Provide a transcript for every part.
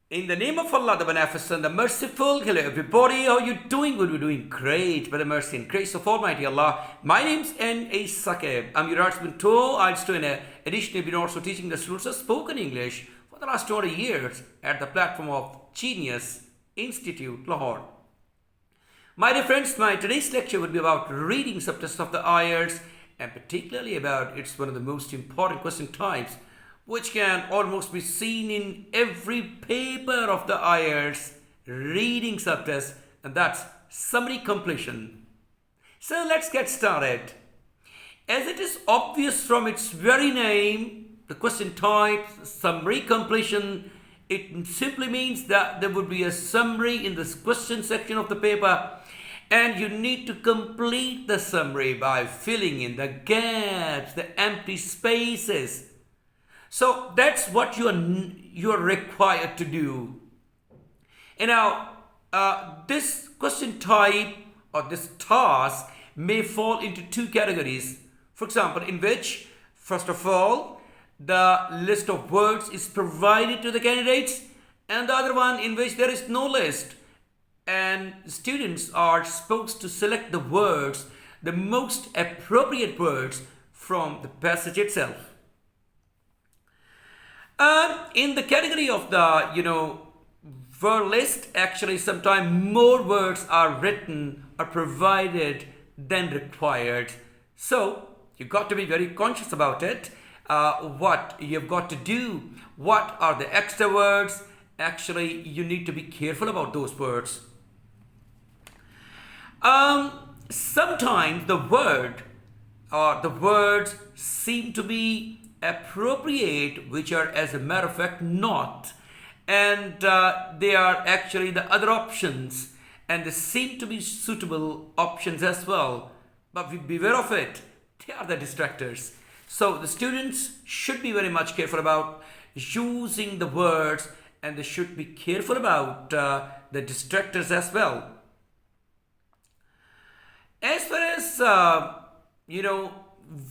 In the name of Allah, the Beneficent, the Merciful. Hello everybody, how are you doing? We're doing great by the mercy and grace of Almighty Allah. My name's NA Saqib. I'm your artsman too. I'm still in a additionally been also teaching the students of spoken English for the last 20 years at the platform of Genius Institute, Lahore. My dear friends, my today's lecture will be about reading subtests of the IELTS, and particularly about it's one of the most important question types which can almost be seen in every paper of the IELTS reading subtest, and that's summary completion. So let's get started. As it is obvious from its very name, the question type, summary completion, it simply means that there would be a summary in this question section of the paper, and you need to complete the summary by filling in the gaps, the empty spaces. So that's what you're required to do. And now, this question type or this task may fall into two categories. For example, in which, first of all, the list of words is provided to the candidates, and the other one in which there is no list, and students are supposed to select the words, the most appropriate words from the passage itself. In the category of the, word list, actually sometimes more words are written or provided than required. So you've got to be very conscious about it. What you've got to do, what are the extra words, actually you need to be careful about those words. Sometimes the word or the words seem to be appropriate, which are as a matter of fact not, and they are actually the other options, and they seem to be suitable options as well, but beware of it, they are the distractors. So the students should be very much careful about using the words, and they should be careful about the distractors as well. As far as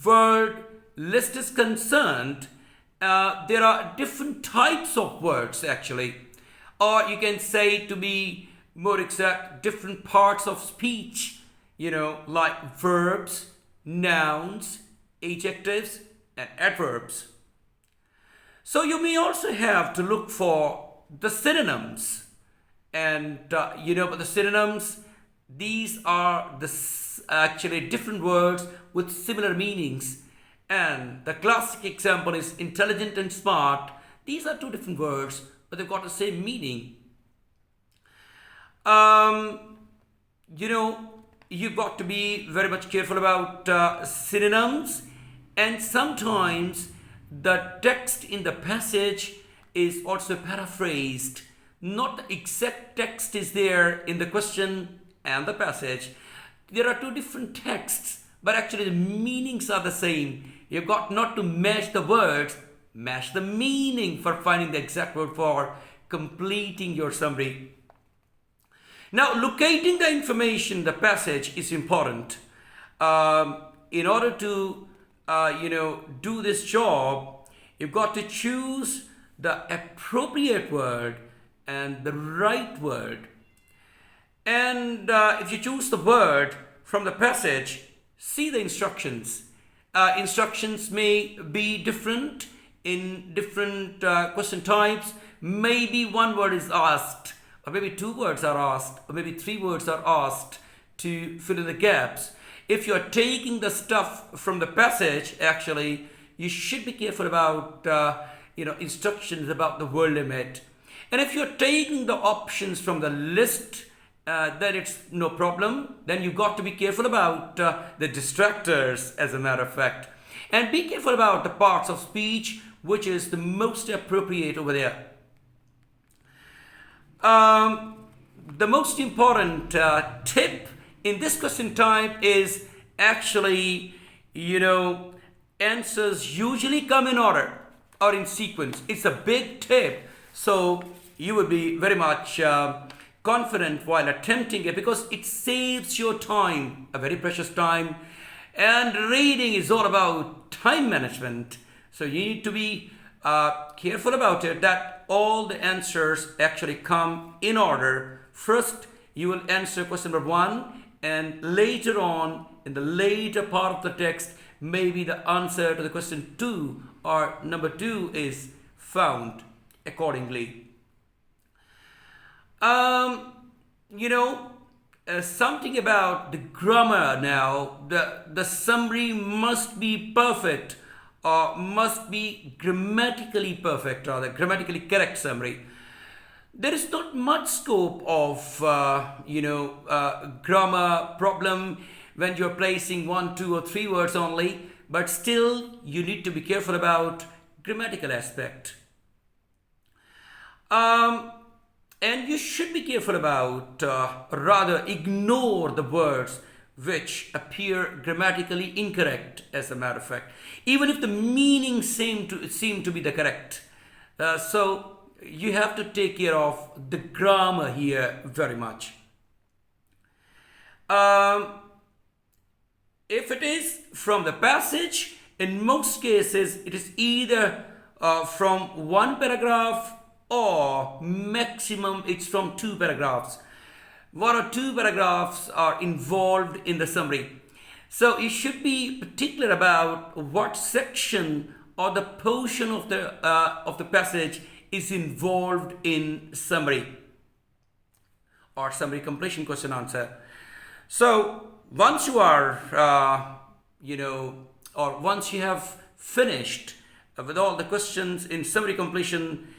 word list is concerned, there are different types of words actually, or you can say, to be more exact, different parts of speech, like verbs, nouns, adjectives, and adverbs. So you may also have to look for the synonyms, and but the synonyms, these are actually different words with similar meanings. And the classic example is intelligent and smart. These are two different words, but they've got the same meaning. You've got to be very much careful about synonyms, and sometimes the text in the passage is also paraphrased. Not the exact text is there in the question and the passage. There are two different texts, but actually the meanings are the same. You've got not to match the words, match the meaning for finding the exact word for completing your summary. Now, locating the information, the passage is important. In order to, do this job, you've got to choose the appropriate word and the right word. And if you choose the word from the passage, see the instructions. Instructions may be different in different question types. Maybe one word is asked, or maybe two words are asked, or maybe three words are asked to fill in the gaps. If you're taking the stuff from the passage, actually, you should be careful about instructions about the word limit. And if you're taking the options from the list, then it's no problem. Then you've got to be careful about the distractors, as a matter of fact. And be careful about the parts of speech which is the most appropriate over there. The most important tip in this question type is actually, answers usually come in order or in sequence. It's a big tip. So you would be very much confident while attempting it, because it saves your time, a very precious time, and reading is all about time management. So you need to be careful about it, that all the answers actually come in order. First, you will answer question number 1, and later on, in the later part of the text, maybe the answer to the question 2 or number 2 is found accordingly. Something about the grammar now. The summary must be perfect, or must be grammatically perfect, or the grammatically correct summary. There is not much scope of grammar problem when you're placing 1, 2 or 3 words only, but still you need to be careful about grammatical aspect. And you should be careful about, rather ignore the words which appear grammatically incorrect, as a matter of fact, even if the meaning seem to be the correct. So you have to take care of the grammar here very much. If it is from the passage, in most cases it is either from 1 paragraph, or maximum it's from 2 paragraphs. 1 or 2 paragraphs are involved in the summary. So you should be particular about what section or the portion of the passage is involved in summary or summary completion question answer. So once you are, or once you have finished with all the questions in summary completion,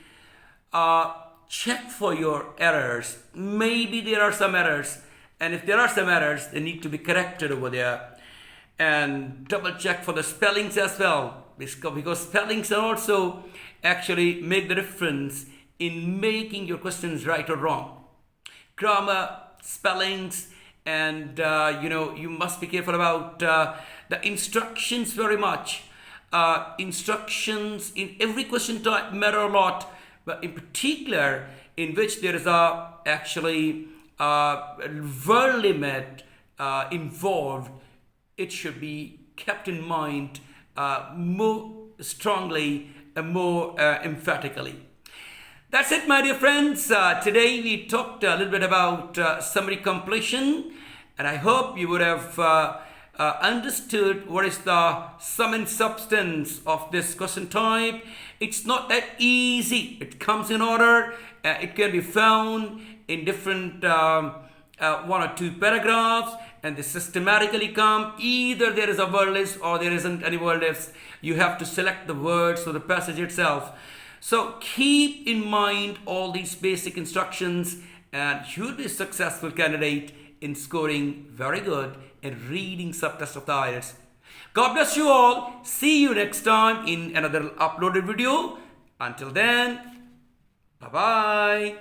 check for your errors. Maybe there are some errors, and if there are some errors, they need to be corrected over there. And double check for the spellings as well, because spellings also actually make the difference in making your questions right or wrong. Grammar, spellings, and you must be careful about the instructions very much. Instructions in every question type matter a lot, but in particular in which there is actually word limit involved, it should be kept in mind more strongly and more emphatically. That's it, my dear friends. Today we talked a little bit about summary completion, and I hope you would have understood what is the sum and substance of this question type. It's not that easy. It comes in order. It can be found in different 1 or 2 paragraphs, and they systematically come. Either there is a word list or there isn't any word list. You have to select the words for the passage itself. So keep in mind all these basic instructions, and you'll be a successful candidate in scoring very good in reading subtest of the IELTS. God bless you all. See you next time in another uploaded video. Until then, bye-bye.